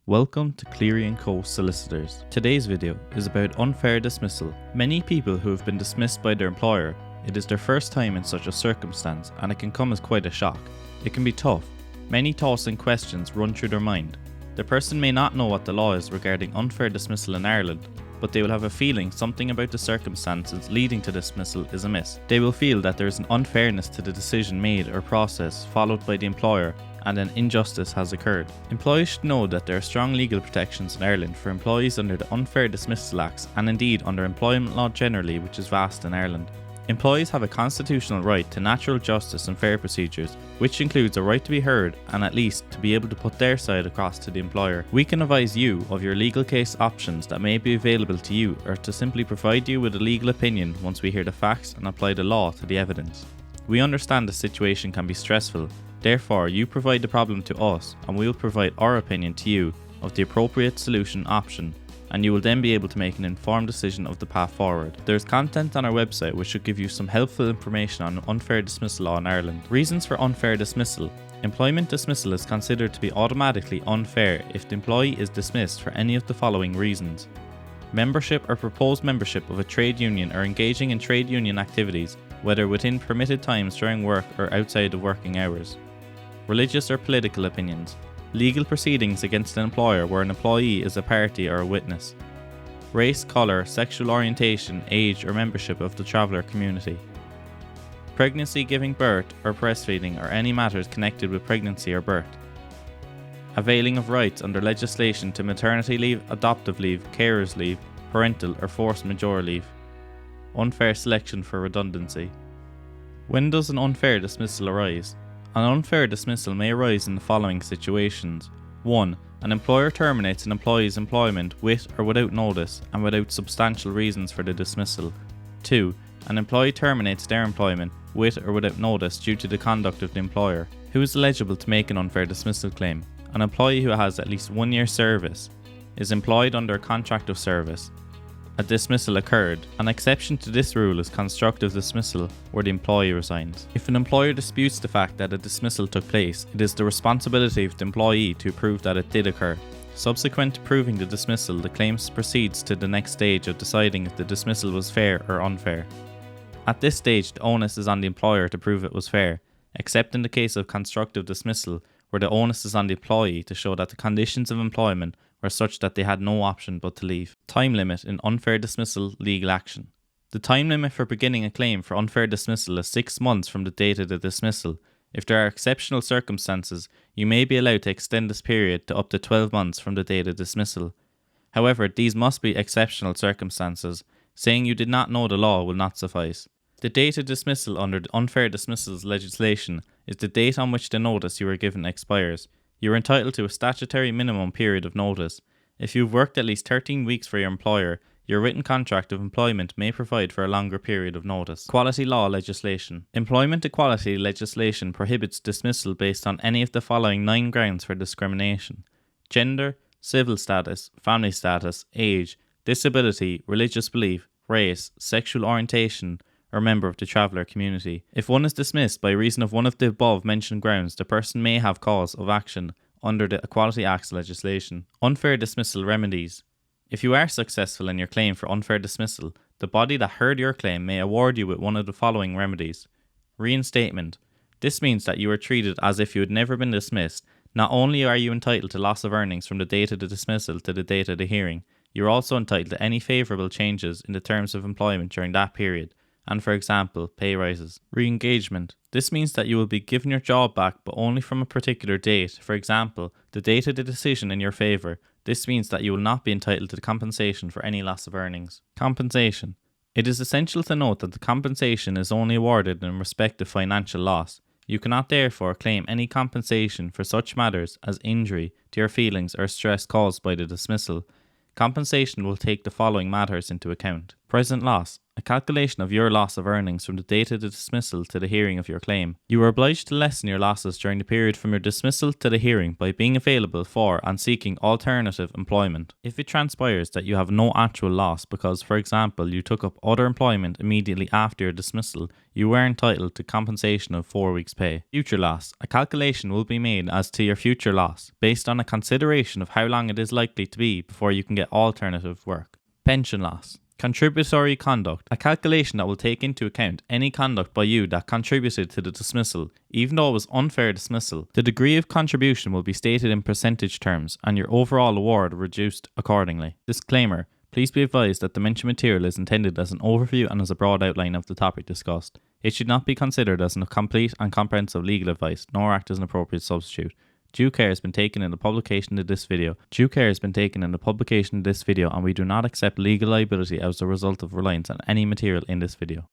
Welcome to Cleary & Co. Solicitors. Today's video is about unfair dismissal. Many people who have been dismissed by their employer, it is their first time in such a circumstance and it can come as quite a shock. It can be tough. Many thoughts and questions run through their mind. The person may not know what the law is regarding unfair dismissal in Ireland, but they will have a feeling something about the circumstances leading to dismissal is amiss. They will feel that there is an unfairness to the decision made or process followed by the employer and an injustice has occurred. Employees should know that there are strong legal protections in Ireland for employees under the Unfair Dismissal Acts and indeed under employment law generally, which is vast in Ireland. Employees have a constitutional right to natural justice and fair procedures, which includes a right to be heard and at least to be able to put their side across to the employer. We can advise you of your legal case options that may be available to you or to simply provide you with a legal opinion once we hear the facts and apply the law to the evidence. We understand the situation can be stressful, therefore you provide the problem to us and we will provide our opinion to you of the appropriate solution option, and you will then be able to make an informed decision of the path forward. There is content on our website which should give you some helpful information on unfair dismissal law in Ireland. Reasons for unfair dismissal. Employment dismissal is considered to be automatically unfair if the employee is dismissed for any of the following reasons: membership or proposed membership of a trade union or engaging in trade union activities, whether within permitted times during work or outside of working hours; religious or political opinions; legal proceedings against an employer where an employee is a party or a witness; race, colour, sexual orientation, age or membership of the traveller community; pregnancy, giving birth or breastfeeding or any matters connected with pregnancy or birth; availing of rights under legislation to maternity leave, adoptive leave, carers leave, parental or force majeure leave; unfair selection for redundancy. When does an unfair dismissal arise? An unfair dismissal may arise in the following situations. 1. An employer terminates an employee's employment with or without notice and without substantial reasons for the dismissal. 2. An employee terminates their employment with or without notice due to the conduct of the employer. Who is eligible to make an unfair dismissal claim? An employee who has at least 1 year's service, is employed under a contract of service, a dismissal occurred. An exception to this rule is constructive dismissal, where the employee resigns. If an employer disputes the fact that a dismissal took place, it is the responsibility of the employee to prove that it did occur. Subsequent to proving the dismissal, the claim proceeds to the next stage of deciding if the dismissal was fair or unfair. At this stage, the onus is on the employer to prove it was fair, except in the case of constructive dismissal, where the onus is on the employee to show that the conditions of employment were such that they had no option but to leave. Time limit in unfair dismissal legal action. The time limit for beginning a claim for unfair dismissal is 6 months from the date of the dismissal. If there are exceptional circumstances, you may be allowed to extend this period to up to 12 months from the date of dismissal. However, these must be exceptional circumstances. Saying you did not know the law will not suffice. The date of dismissal under the unfair dismissals legislation is the date on which the notice you were given expires. You are entitled to a statutory minimum period of notice. If you have worked at least 13 weeks for your employer, your written contract of employment may provide for a longer period of notice. Equality law legislation. Employment equality legislation prohibits dismissal based on any of the following 9 grounds for discrimination: gender, civil status, family status, age, disability, religious belief, race, sexual orientation, or member of the traveller community. If one is dismissed by reason of one of the above mentioned grounds, the person may have cause of action under the Equality Acts legislation. Unfair dismissal remedies. If you are successful in your claim for unfair dismissal, the body that heard your claim may award you with one of the following remedies. Reinstatement. This means that you are treated as if you had never been dismissed. Not only are you entitled to loss of earnings from the date of the dismissal to the date of the hearing, you are also entitled to any favourable changes in the terms of employment during that period, and for example, pay rises. Re-engagement. This means that you will be given your job back but only from a particular date, for example, the date of the decision in your favour. This means that you will not be entitled to compensation for any loss of earnings. Compensation. It is essential to note that the compensation is only awarded in respect of financial loss. You cannot therefore claim any compensation for such matters as injury to your feelings or stress caused by the dismissal. Compensation will take the following matters into account: present loss. a calculation of your loss of earnings from the date of the dismissal to the hearing of your claim. You are obliged to lessen your losses during the period from your dismissal to the hearing by being available for and seeking alternative employment. If it transpires that you have no actual loss because, for example, you took up other employment immediately after your dismissal, you were entitled to compensation of 4 weeks' pay. Future loss. A calculation will be made as to your future loss based on a consideration of how long it is likely to be before you can get alternative work. Pension loss. Contributory conduct. A calculation that will take into account any conduct by you that contributed to the dismissal, even though it was unfair dismissal. The degree of contribution will be stated in percentage terms and your overall award reduced accordingly. Disclaimer. Please be advised that the mentioned material is intended as an overview and as a broad outline of the topic discussed. It should not be considered as a complete and comprehensive legal advice, nor act as an appropriate substitute. Due care has been taken in the publication of this video. And we do not accept legal liability as a result of reliance on any material in this video.